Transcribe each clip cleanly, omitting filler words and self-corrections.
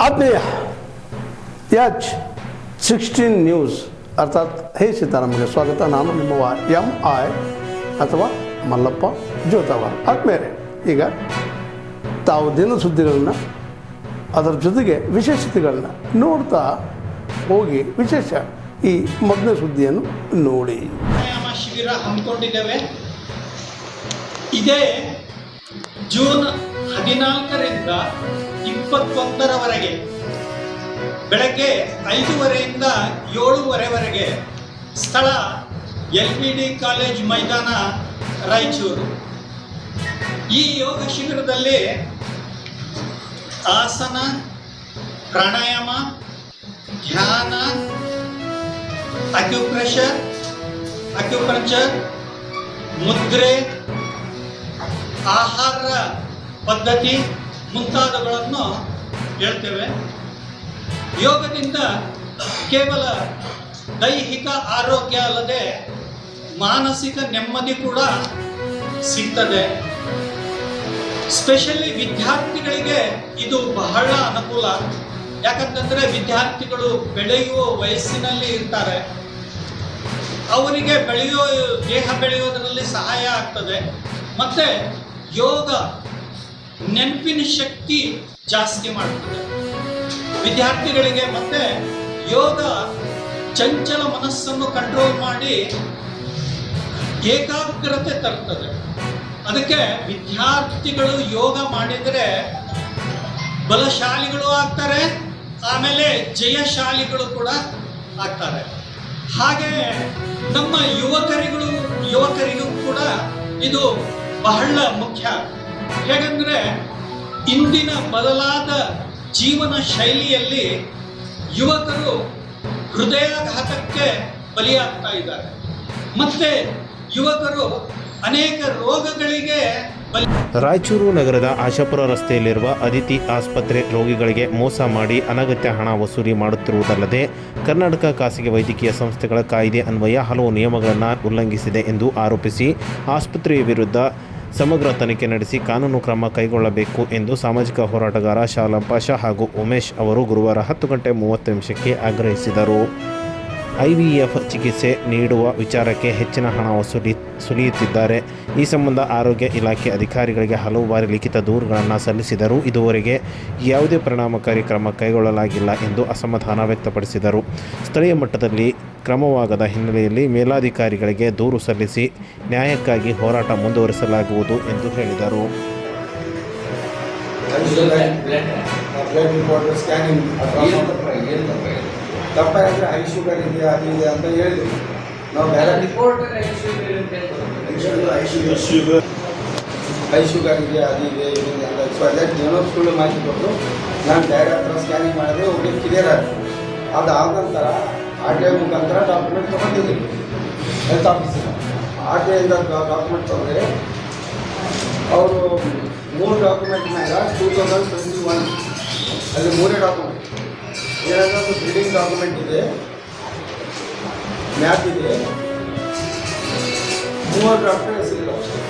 ಆತ್ಮೀಯ H16 news ಅರ್ಥಾತ್ ಹೇ ಸೀತಾರಾಮಗೆ ಸ್ವಾಗತ. ನಾನು ನಿಮ್ಮವ MI ಅಥವಾ ಮಲ್ಲಪ್ಪ ಜೋತಾವರ್. ಆತ್ಮೀಯರೇ, ಈಗ ತಾವು ದಿನ ಸುದ್ದಿಗಳನ್ನ ಅದರ ಜೊತೆಗೆ ವಿಶೇಷತೆಗಳನ್ನ ನೋಡ್ತಾ ಹೋಗಿ ವಿಶೇಷ ಈ ಮೊದಲನೇ ಸುದ್ದಿಯನ್ನು ನೋಡಿ. ಶಿಬಿರ ಹಮ್ಮಿಕೊಂಡಿದ್ದೇವೆ. ಇದೇ ಜೂನ್ 14ರಿಂದ 21ರವರೆಗೆ ಬೆಳಗ್ಗೆ 5:30ರಿಂದ 7:30ವರೆಗೆ. ಸ್ಥಳ LBD ಕಾಲೇಜ್ ಮೈದಾನ, ರಾಯಚೂರು. ಈ ಯೋಗ ಶಿಬಿರದಲ್ಲಿ ಆಸನ, ಪ್ರಾಣಾಯಾಮ, ಧ್ಯಾನ, ಅಕ್ಯುಪ್ರೆಷರ್, ಮುದ್ರೆ, ಆಹಾರ ಪದ್ಧತಿ ಮುಂತಾದವುಗಳನ್ನು ಹೇಳ್ತೇವೆ. ಯೋಗದಿಂದ ಕೇವಲ ದೈಹಿಕ ಆರೋಗ್ಯ ಅಲ್ಲದೆ ಮಾನಸಿಕ ನೆಮ್ಮದಿ ಕೂಡ ಸಿಗ್ತದೆ. ಸ್ಪೆಷಲಿ ವಿದ್ಯಾರ್ಥಿಗಳಿಗೆ ಇದು ಬಹಳ ಅನುಕೂಲ. ಯಾಕಂತಂದರೆ ವಿದ್ಯಾರ್ಥಿಗಳು ಬೆಳೆಯುವ ವಯಸ್ಸಿನಲ್ಲಿ ಇರ್ತಾರೆ. ಅವರಿಗೆ ದೇಹ ಬೆಳೆಯೋದರಲ್ಲಿ ಸಹಾಯ ಆಗ್ತದೆ. ಮತ್ತು ಯೋಗ ನೆನಪಿನ ಶಕ್ತಿ ಜಾಸ್ತಿ ಮಾಡ್ತದೆ ವಿದ್ಯಾರ್ಥಿಗಳಿಗೆ. ಮತ್ತು ಯೋಗ ಚಂಚಲ ಮನಸ್ಸನ್ನು ಕಂಟ್ರೋಲ್ ಮಾಡಿ ಏಕಾಗ್ರತೆ ತರ್ತದೆ. ಅದಕ್ಕೆ ವಿದ್ಯಾರ್ಥಿಗಳು ಯೋಗ ಮಾಡಿದರೆ ಬಲಶಾಲಿಗಳು ಆಗ್ತಾರೆ, ಆಮೇಲೆ ಜಯಶಾಲಿಗಳು ಕೂಡ ಆಗ್ತಾರೆ. ಹಾಗೆ ನಮ್ಮ ಯುವಕರಿಗೂ ಕೂಡ ಇದು ಬಹಳ ಮುಖ್ಯ. ಹೇಗೆಂದರೆ ಇಂದಿನ ಬದಲಾದ ಜೀವನ ಶೈಲಿಯಲ್ಲಿ ಯುವಕರು ಹೃದಯಾಘಾತಕ್ಕೆ ಬಲಿಯಾಗ್ತಾ ಇದ್ದಾರೆ. ಮತ್ತೆ ಯುವಕರು ಅನೇಕ ರೋಗಗಳಿಗೆ ರಾಯಚೂರು ನಗರದ ಆಶಾಪುರ ರಸ್ತೆಯಲ್ಲಿರುವ ಅದಿತಿ ಆಸ್ಪತ್ರೆ ರೋಗಿಗಳಿಗೆ ಮೋಸ ಮಾಡಿ ಅನಗತ್ಯ ಹಣ ವಸೂಲಿ ಮಾಡುತ್ತಿರುವುದಲ್ಲದೆ ಕರ್ನಾಟಕ ಖಾಸಗಿ ವೈದ್ಯಕೀಯ ಸಂಸ್ಥೆಗಳ ಕಾಯ್ದೆ ಅನ್ವಯ ಹಲವು ನಿಯಮಗಳನ್ನು ಉಲ್ಲಂಘಿಸಿದೆ ಎಂದು ಆರೋಪಿಸಿ ಆಸ್ಪತ್ರೆಯ ವಿರುದ್ಧ ಸಮಗ್ರ ತನಿಖೆ ನಡೆಸಿ ಕಾನೂನು ಕ್ರಮ ಕೈಗೊಳ್ಳಬೇಕು ಎಂದು ಸಾಮಾಜಿಕ ಹೋರಾಟಗಾರ ಶಾಲಂ ಪಾಷಾ ಹಾಗೂ ಉಮೇಶ್ ಅವರು ಗುರುವಾರ 10:30 ಆಗ್ರಹಿಸಿದರು. IVF ಚಿಕಿತ್ಸೆ ನೀಡುವ ವಿಚಾರಕ್ಕೆ ಹೆಚ್ಚಿನ ಹಣ ಸುಲಿಯುತ್ತಿದ್ದಾರೆ. ಈ ಸಂಬಂಧ ಆರೋಗ್ಯ ಇಲಾಖೆ ಅಧಿಕಾರಿಗಳಿಗೆ ಹಲವು ಬಾರಿ ಲಿಖಿತ ದೂರುಗಳನ್ನು ಸಲ್ಲಿಸಿದರೂ ಇದುವರೆಗೆ ಯಾವುದೇ ಪರಿಣಾಮಕಾರಿ ಕ್ರಮ ಕೈಗೊಳ್ಳಲಾಗಿಲ್ಲ ಎಂದು ಅಸಮಾಧಾನ ವ್ಯಕ್ತಪಡಿಸಿದರು. ಸ್ಥಳೀಯ ಮಟ್ಟದಲ್ಲಿ ಕ್ರಮವಾಗದ ಹಿನ್ನೆಲೆಯಲ್ಲಿ ಮೇಲಾಧಿಕಾರಿಗಳಿಗೆ ದೂರು ಸಲ್ಲಿಸಿ ನ್ಯಾಯಕ್ಕಾಗಿ ಹೋರಾಟ ಮುಂದುವರಿಸಲಾಗುವುದು ಎಂದು ಹೇಳಿದರು. ತಪ್ಪಾದರೆ ಹೈ ಶುಗರ್ ಇದೆಯಾ ಅದು ಇದೆ ಅಂತ ಹೇಳಿದ್ರು. ನಾವು ಬೇರೆ ಹೈ ಶುಗರ್ ಇದೆ ಅದು ಇದೆ ಇದು ಅಂತ ಸೊ ಅದಕ್ಕೆ ಏನೋ ಸುಳ್ಳು ಮಾಹಿತಿ ಕೊಟ್ಟು ನಾನು ಬೇರೆ ಹತ್ರ ಸ್ಕ್ಯಾನಿಂಗ್ ಮಾಡಿದ್ರೆ ಒಬ್ಬರು ಕ್ಲಿಯರ್ ಆಯಿತು. ಅದಾದ ನಂತರ RTI ಮುಖಾಂತರ ಡಾಕ್ಯುಮೆಂಟ್ ತೊಗೊಂಡಿದ್ದೀನಿ ಹೆಲ್ತ್ ಆಫೀಸಿನ. RTIಯಿಂದ ಡಾಕ್ಯುಮೆಂಟ್ ತೊಗೊಂಡ್ರೆ ಅವರು 3 ಡಾಕ್ಯುಮೆಂಟ್ ಮ್ಯಾಗ 2021 ಅಲ್ಲಿ 3 ಡಾಕ್ಯುಮೆಂಟ್ ಏನಾದರೂ ಬ್ರೀಡಿಂಗ್ ಡಾಕ್ಯುಮೆಂಟ್ ಇದೆ, ಮ್ಯಾಪ್ ಇದೆ, 3 ಡಾಕ್ಟರ್ ಹೆಸರಿಲ್ಲ ಅಷ್ಟೇ.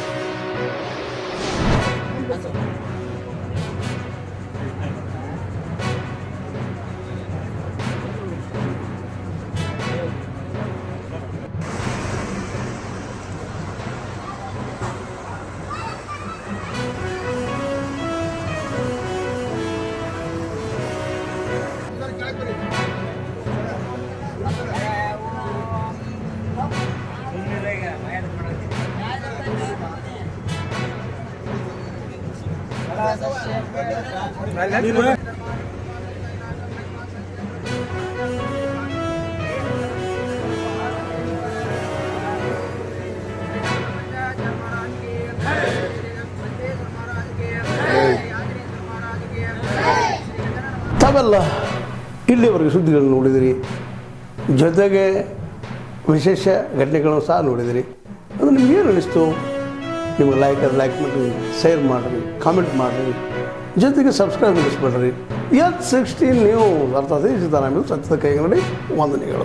ತಾವೆಲ್ಲ ಇಲ್ಲಿವರೆಗೆ ಸುದ್ದಿಗಳನ್ನು ನೋಡಿದಿರಿ, ಜೊತೆಗೆ ವಿಶೇಷ ಘಟನೆಗಳನ್ನು ಸಹ ನೋಡಿದಿರಿ. ಅದು ನಿಮ್ಗೇನು ಅನ್ನಿಸ್ತು? ನಿಮಗೆ ಲೈಕ್ ಮಾಡಿರಿ, ಶೇರ್ ಮಾಡಿರಿ, ಕಾಮೆಂಟ್ ಮಾಡಿರಿ, ಜೊತೆಗೆ ಸಬ್ಸ್ಕ್ರೈಬ್ ಮಾಡಿಸ್ಬಿಡ್ರಿ. H16 ನ್ಯೂಸ್ ಅರ್ಥಾತ್ ಸೀತಾರಾಮ ಸತ್ಯದ ಕೈಗನ್ನಡಿ ವಂದನೆಗಳು.